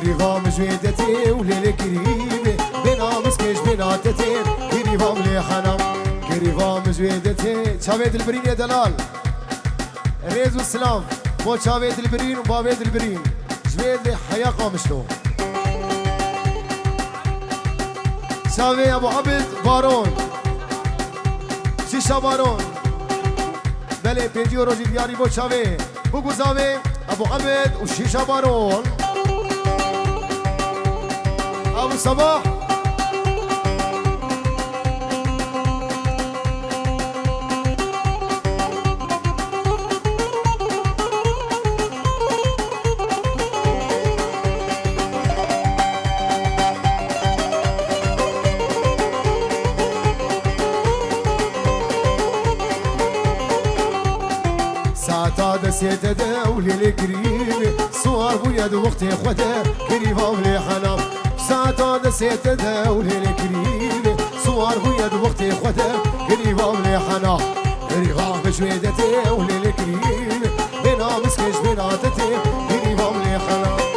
قريبا مجويدتي وليلي قريبي بنامس كيش بناتتي قريبا ملي حنام قريبا مجويدتي شابيت البرين يا دلال ريز والسلام مو شابيت البرين وبابيت البرين جويد لي حيا قامشلو شابي ابو عبد بارون شيشا بارون بله بيجيو روجي دياري بو شابي بو زاوي ابو عبد وشيشا بارون ابو صباح ساعتا دسيت دولي القريب صور بويد وقتي خدا قريبا ولي حنام ساعتا دسيت دولي القريب صور بويد وقتي خدا قريبا ولي حنام قريبا بجويدتي ولي القريب بنا مسكش بناتتي قريبا ولي حنام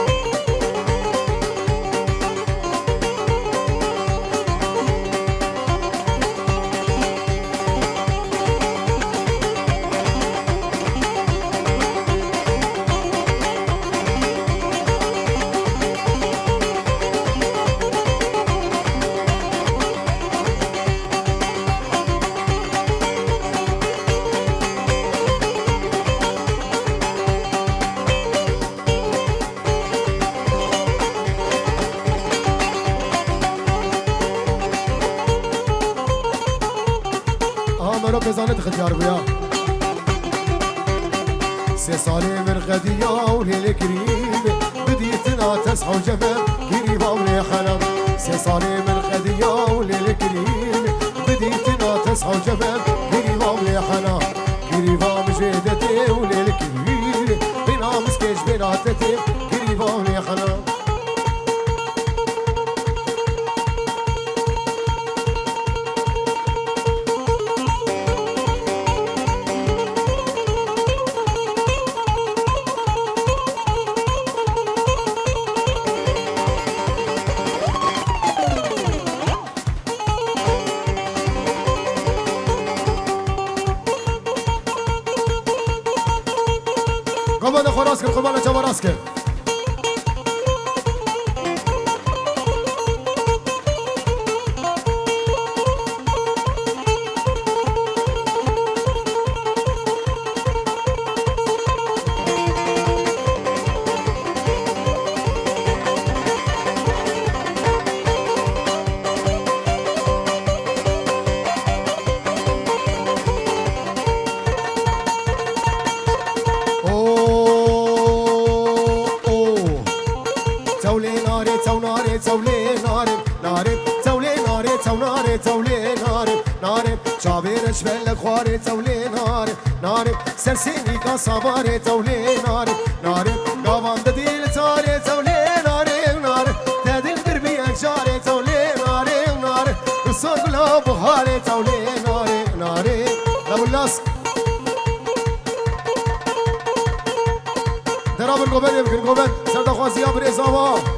مرو بزانت ختيار بيا سي صالي من غديا وليل قريب بديتنا تسحو جبل قريبا ولي حنام سي صالي من غديا وليل قريب بديتنا تسحو جبل قريبا ولي حنام قريبا مجيدتي وليل قريب بنا مسكيش بناتتي قريبا ولي حنام قربان خراسك قربان جوا راسك شابيرش بلك خواري تولي ناري ناري سرسيني كصباري تولي ناري ناري قوام دديل تاري تولي ناري ناري تدل دربي انشاري تولي ناري ناري الصوت لا بخاري تولي ناري ناري لابو الناس دراب القبل يمكن قبل سرد خوازيا بريزاوا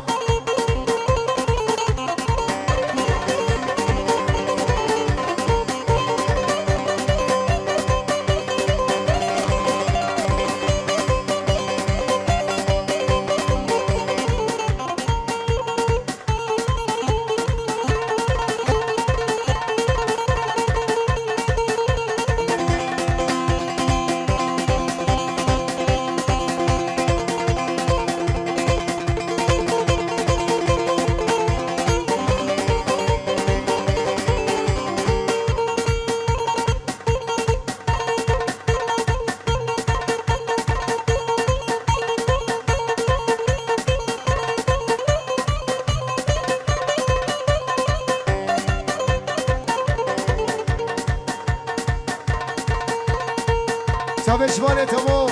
شابش وانه تمو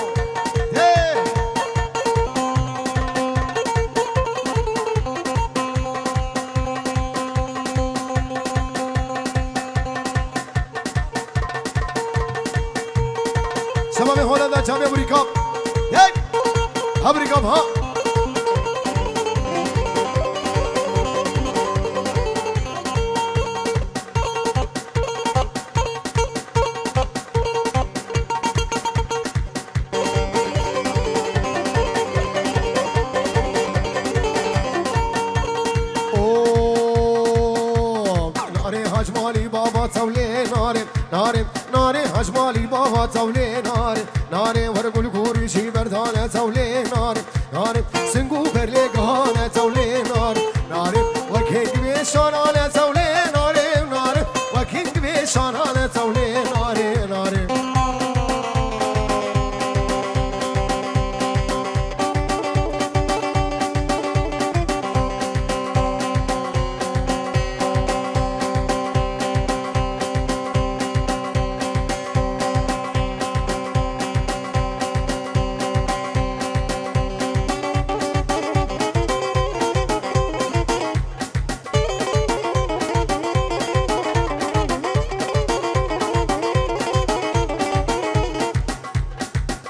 شباب هولندا شباب امريكا هاي امريكا ها اجمالي بابا تولي نار نار ورقل كوري شي بردانه تولي نار نار سنگو برلي قهانه تولي نار نار وكيك بشانانه تولي نار نار وكيك بشانانه تولي نار نار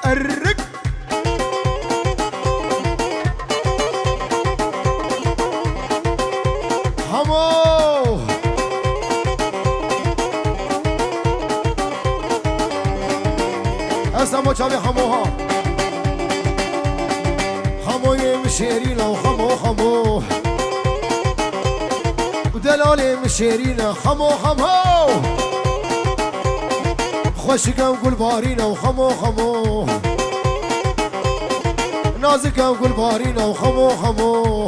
الرك حمو اسمو چاوی حموها حموی مشيرينا وحمو حمو ودلالي مشيرينا حمو حمو خوشكا وقول بارينا وخمو خمو نازكا وقول بارينا وخمو خمو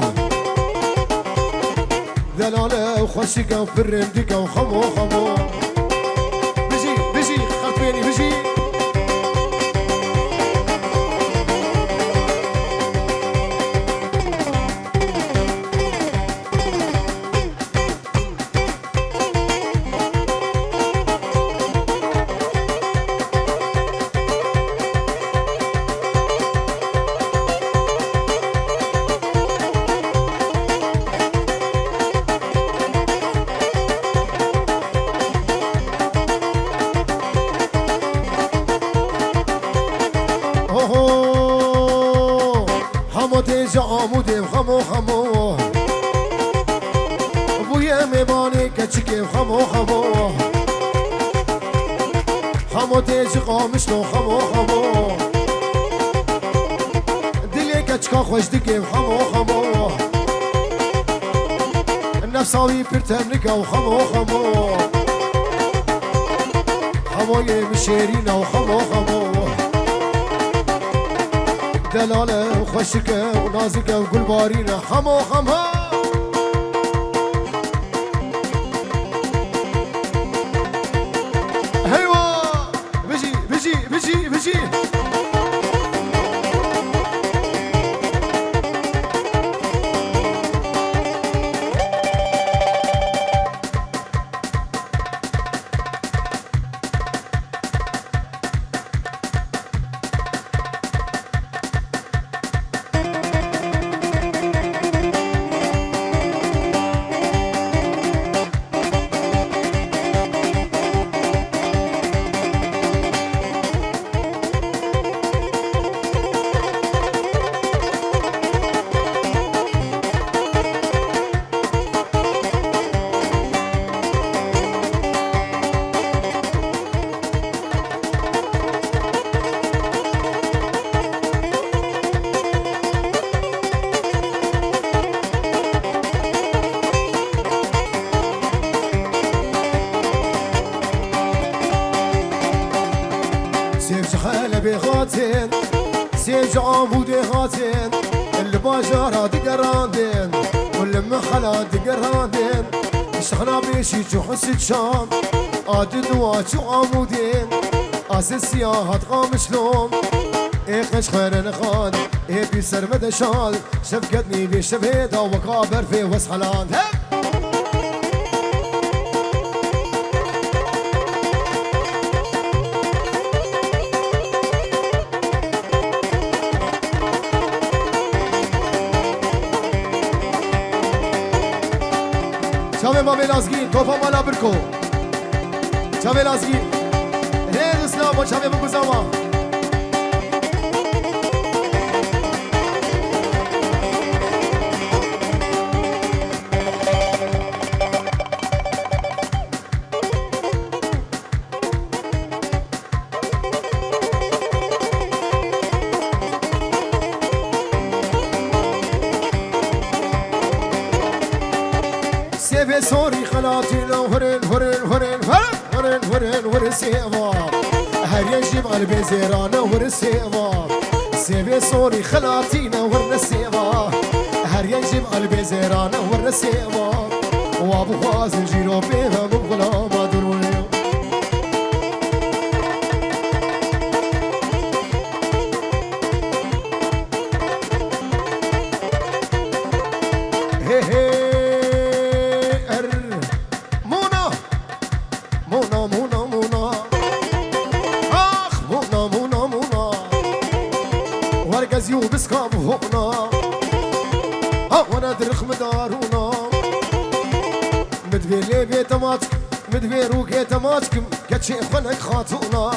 دلالة وخوشكا وفرندكا وخمو خمو بجي بجي خلفيني بجي تيجي عمودي وخمو خمو ابويا ميباني كتشكي وخمو خمو خمو تيجي قامش لو خمو خمو دلي كتشكا خوش دكي وخمو خمو النفساوي برتملكا وخمو خمو خموي مشيرينا وخمو خمو دلالة وخشكة ونازكة وقول بارينا حمو حمو هيوا بجي بجي بجي بجي بخاتين سيج عمودي هاتين الباجرة دقراندين والمخلة دقراندين شحنا بيشي حسد شام عاد دوات عمودين اساسيات قامش لوم ايقش خير نخان اي بيسر مدى شال شفقتني بشبهيدا وكابر في وسحلان چاوه ما بلازگی توپا مالا برکو چاوه لازگی هی اسلام و چاوه بگوزاما سوري خلاتي لو هرن هرن هرن هرن هرن هرن هرن سيوا هر يجيب قلبي زيرانة ورسيبا سيبي صوري خلاتينا ورنسيبا هر يجيب قلبي زيرانة ورنسيبا وابو خازن جيرو بيها مبغلا ما دروي هي هي مونا مونا مونا مونا اخ مونا مونا مونا ورقز يوبس كاب هونا وانا درخ مدارونا مدبير لي بيت ماتك مدبير وكيت ماتكم كتشي خلق خاتونا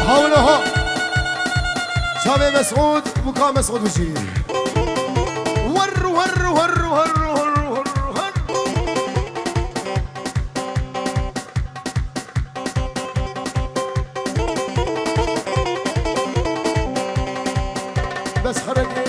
حولها شابي مسعود بكا مسعود وجي ور ور ور ور ور ور ور بس حرقي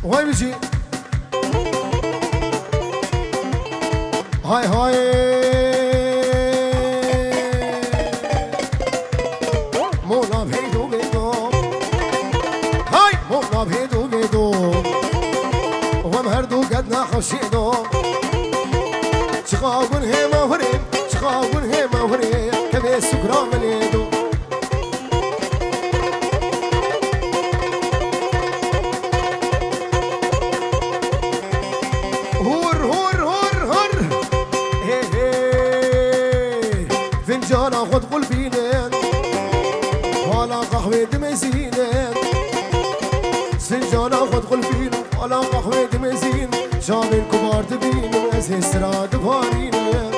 وهاي بيجي هاي هاي مونا بهيدو بيدو هاي مونا بهيدو بيدو ومهردو قدنا حشيدو شغاون هيما ورين شغاون هيما ورين كبي سكرا مليدو فنجان اخذ قلبينين ولا قهوة دمزينين فنجان اخذ قلبين ولا قهوة دمزين شامل كبار دبين واسه سراد بارينين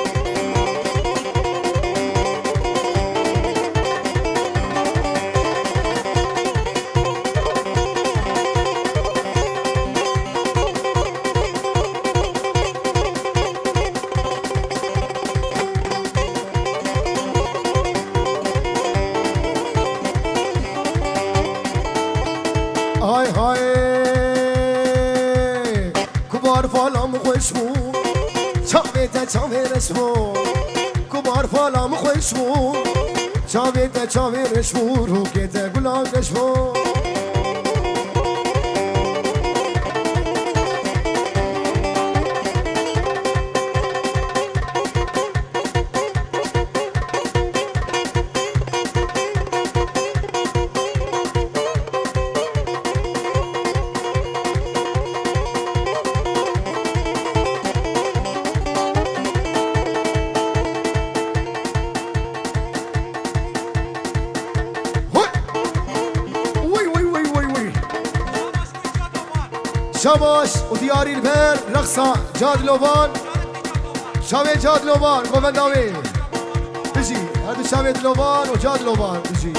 هاي هاي كبار فالام خوشمو چاویتا چاوی رشمو كبار فالام خوشمو چاویتا چاوی رشمو روکیتا گلاب رشمو شاباش ودياري البير رقصة جاد لوبان شاوي جاد لوبان قومنداوي بيجي هذا شاوي لوبان وجاد لوبان بيجي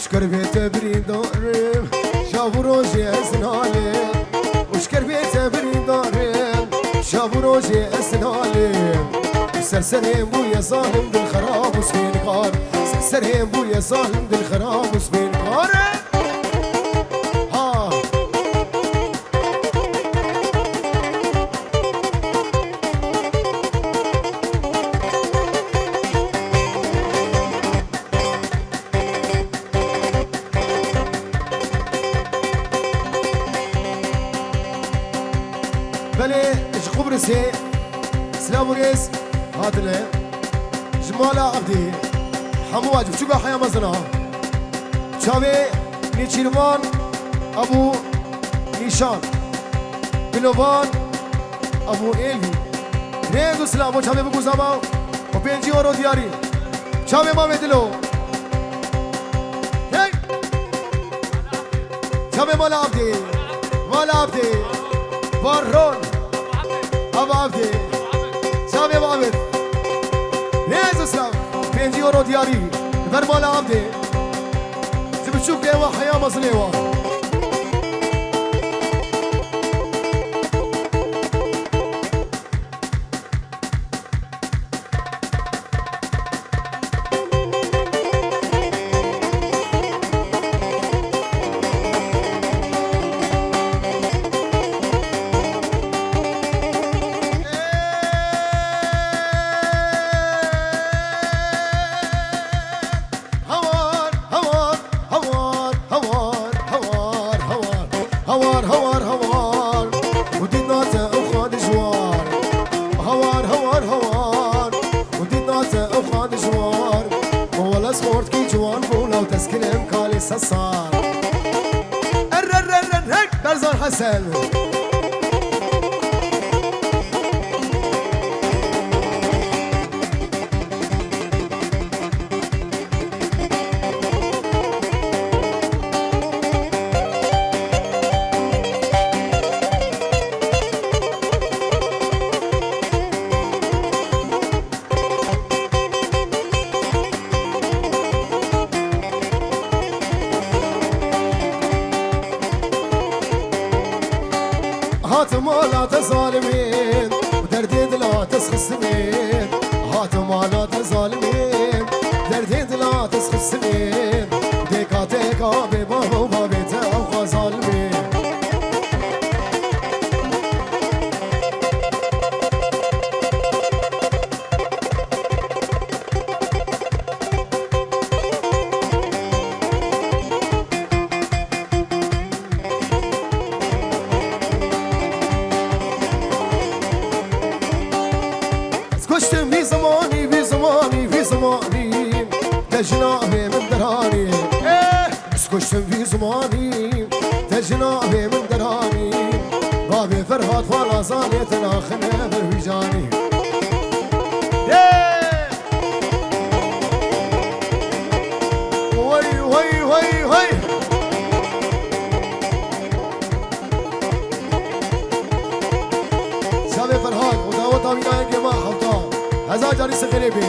شكر بيت برين دارم شافو روجي اسنالي وشكر بيت برين دارم شافو روجي اسنالي سرسرهم بويا ظالم بالخراب وسبين قار سرسرهم بويا ظالم بالخراب وسبين قار ها بلي اش قبرسي سلام وريس هاتله جمالا عبدي حمو واجب شو حيا مزنا شاوي نيشيروان ابو نيشان بلوان ابو الفي نه دو سلام و چامه بگو زما و 5 یورو دیاری چامه ما بدلو هی چامه مال عبدی مال عبدی بارون ابو عبدی چامه ما بد نه دو سلام 5 یورو دیاری بر مال عبدی زبشوك ليوا حياة مصليوا صار هيك برزان حسن هاتم لا تظالمين ودردي لا تسخصمين هاتم لا تظالمين دردي لا تسخصمين ديكا ديكا ببابا وبابيتا وخظالمين كشتم في زماني في زماني في زماني تجنابي من دراني كشتم في زماني تجنابي من دراني بابي فرهاد فرازاني تناخنا بالوجاني وي وي وي وي سامي فرهاد وداوة طويلة يا جماعة حوطان هزا جاري سخريبي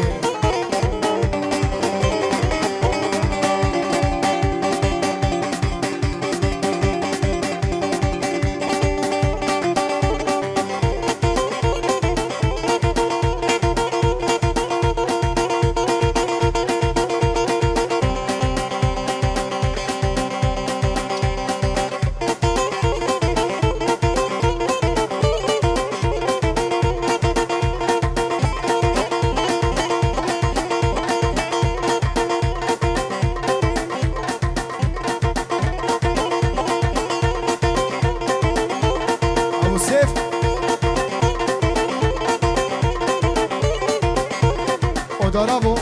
ضربوا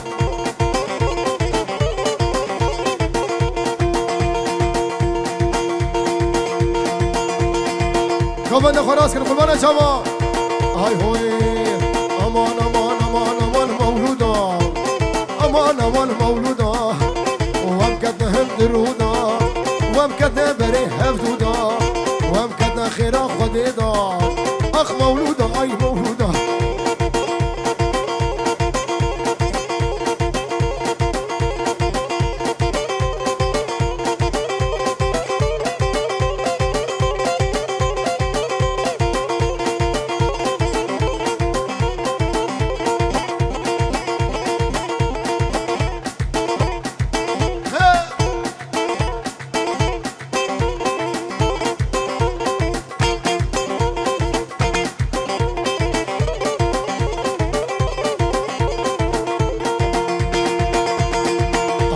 كمان خلاص كن قربان شما هاي هوي امان امان امان امان مولودا امان امان مولودا وام كدنا هم درودا وام كدنا بري هفدودا وام كدنا خيرا خديدا اخ مولودا اي مولودا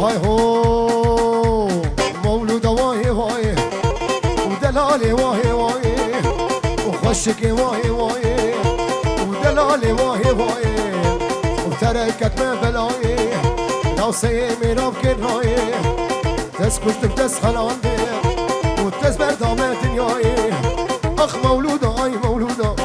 هاي هو مولود واهي واهي ودلالي واهي واهي وخشكي واهي واهي ودلالي واهي واهي وتركت ما بلاي لو سيمي رافكن هاي تسكت بتسخن عندي وتسبر دامات دنياي اخ مولودة اي مولودة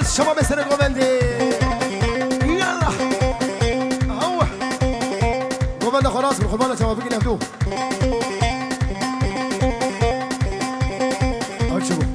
شباب سر گوبندی یالا هو گوبند خلاص بالخربانه توافق نهدو شوفوا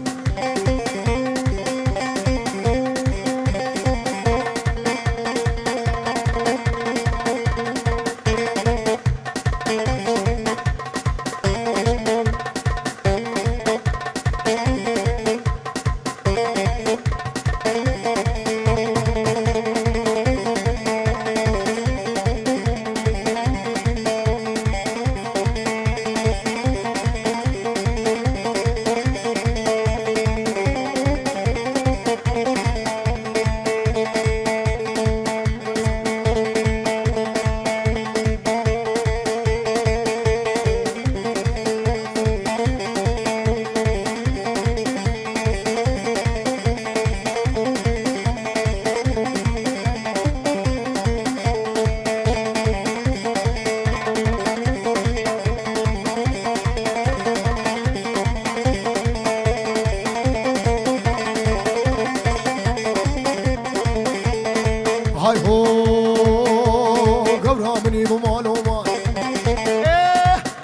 هاي هو قبرها مني بمال ومال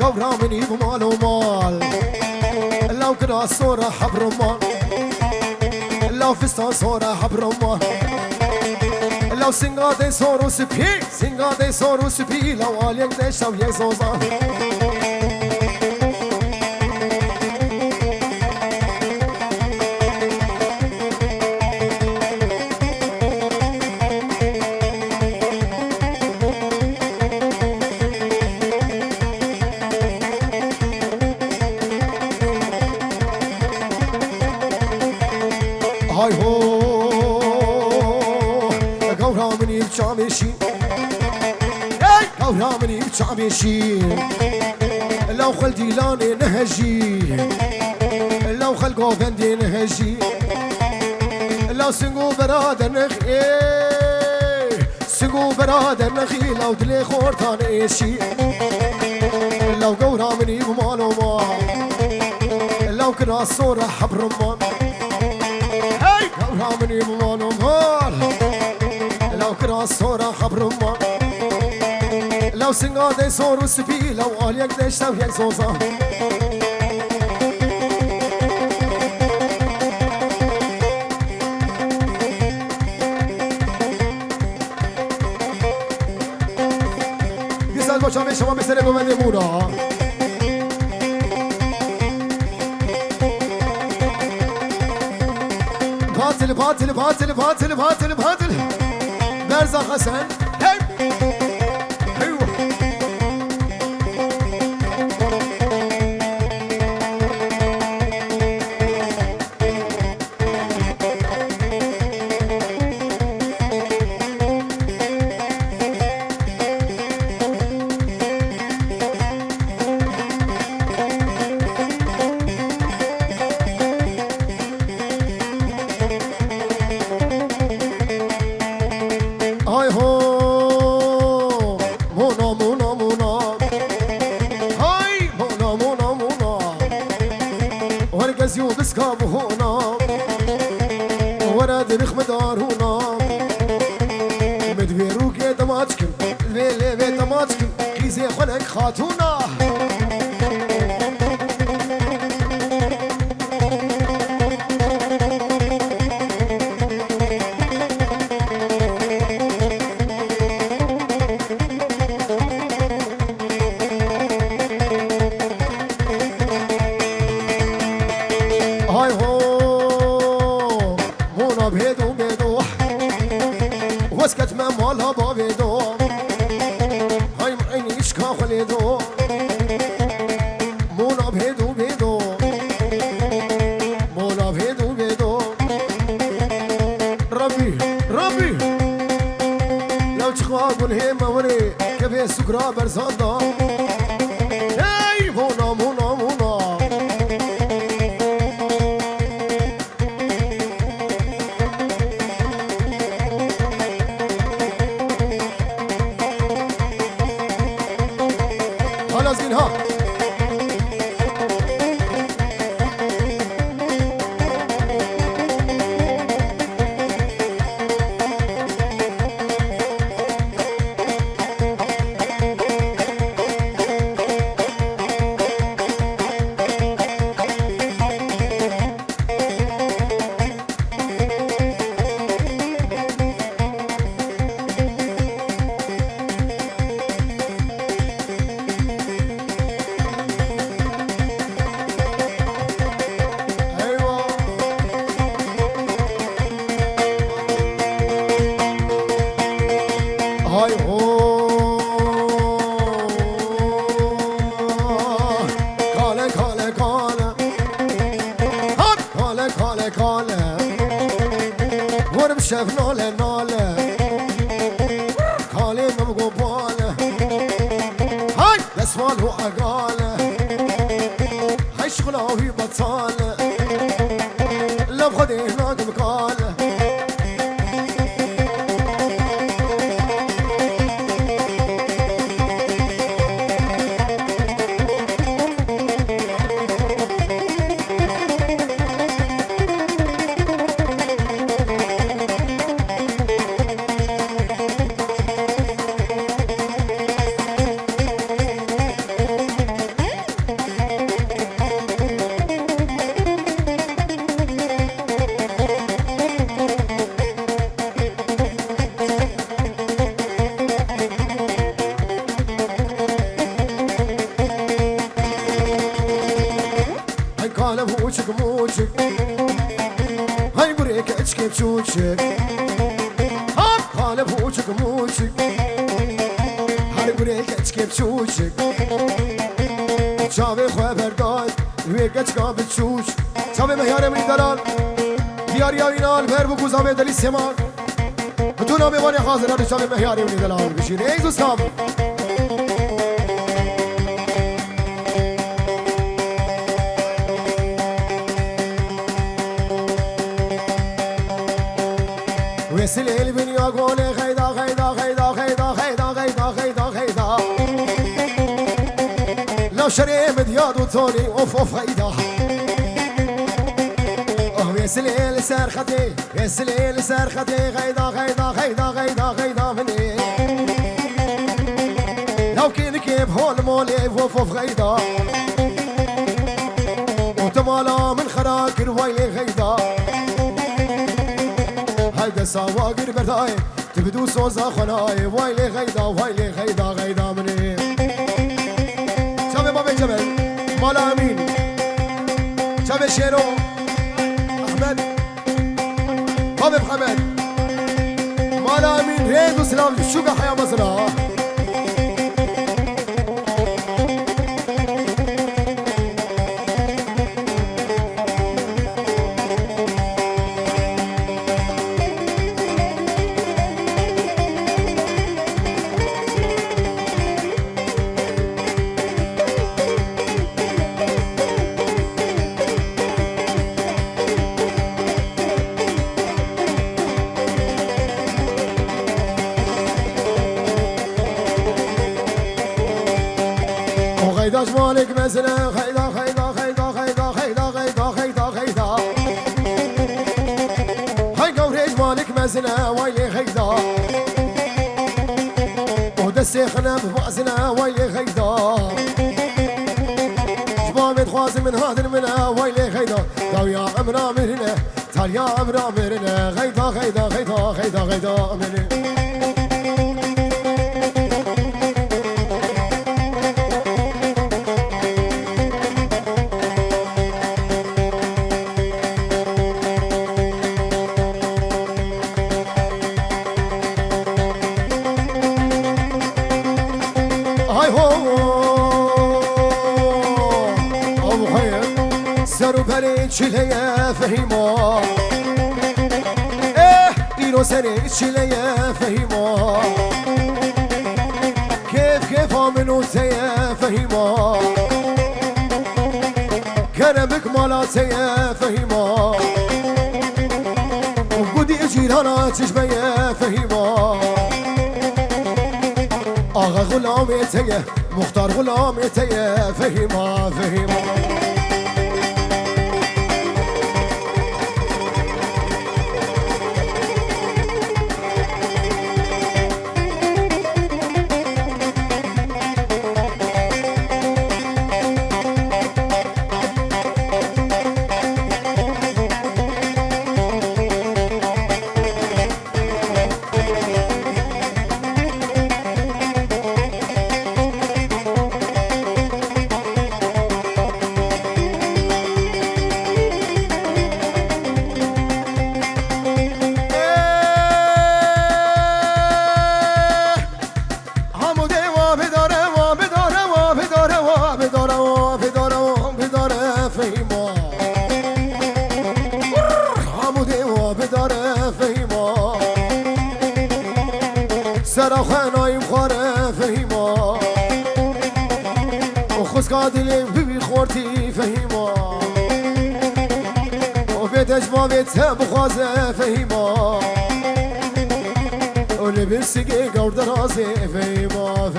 قبرها مني بمال ومال لو كده صورة حبر مال لو فستان صورة حبر مال لو سنگاده صورو سپی سنگاده صورو سپی لو آلیک دشتو یک زوزان هاي هو قورا مني بشامشي قورا مني بشامشي لو خل ديلاني نهجي لو خل قوفندي نهجي لو سنقو براد نخي سنقو براد نخي لو دلي خورتان ايشي لو قورا مني بمال ومال لو كنا الصورة حبر مان قورا مني بمال ومال لو كنا الصورة حبر مان لو سنقاده صورو سبي لو آليك دشتو يك زوزان يسال باشا شما مثل گوبند مورا باطل باطل باطل باطل باطل باطل برزا حسن هي ايوه هاي هو مونا مونا مونا هاي مونا مونا مونا ورقز يوبس كاب هونا وراد رخ مدار هونا مدويروك يا دماتكم ليلي بيت دماتكم كيزي خلق خاتونا هاي هو مونا بهدو بهدو واسكت ما مالها بابيدو هاي معيني اشكا خليدو مونا بهدو بهدو مونا بهدو بهدو ربي ربي لو تخاقون هيما وري كبه سكرا برزاندا هاي مونا مونا مونا خلاص ها كاله كاله ورمشف ناله ناله كاله مبقو باله هاي دسمال هو اقاله هاي شغلاوي بطاله لو خدي هناك مكاله موچك موچك هاي بريك اشكي بشوشك قالب موچك موچك هاي بريك اشكي بشوشك شاوي خواه برداد ويك اشكا بتشوش شاوي مهيار من دلال ديار يارينال بير بكو زاوي دلي سمان بتونا بيواني حاضر شاوي مهيار من دلال بشير ايزو سام ويسلي البنيا قولي خيدا خيدا خيدا خيدا خيدا خيدا خيدا خيدا لو شريم دياد وطولي اوف اوف خيدا ويسلي لسرختي يسلي لسرختي خيدا خيدا خيدا خيدا خيدا مني لو كين كيف هون مولي اوف اوف خيدا وتمالا من خراك رويلي خيدا هيدا سواقر برداي تبدو صوزا خناي وايلي غيدا وايلي غيدا غيدا مني شابي بابي جبل مالا امين شابي شيرو احمد بابي محمد مالا امين ريدو سلام شوقا حيا مصرا خيدا جمالك مثلا خيدا خيدا خيدا خيدا خيدا خيدا خيدا خيدا هاي قوري جمالك مثلا ويلي خيدا ودسي خنا ببأسنا ويلي خيدا جبامي تخوازي من هذا المنا ويلي خيدا داو يا عمرا مرنا تال يا عمرا مرنا خيدا خيدا خيدا خيدا خيدا مرنا سرو بری چله فهیما اینو سری چله فهیما كيف منو تيا فهيما كرمك مالا تيا فهيما وقودي جيرانا تشبه فهيما آغا غلامي تيا مختار غلامي تيا فهيما فهيما برا خانایم خواره فهیما و خسکا دلیم ببی خورتی فهیما و بیتش ما بیت بخوازه فهیما و لبسگی گورد رازه فهیما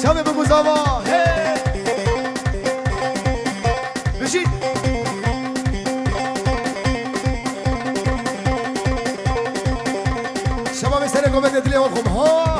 شبه بگو زاوا بشید شبه به سر گومد دلی هم خوب ها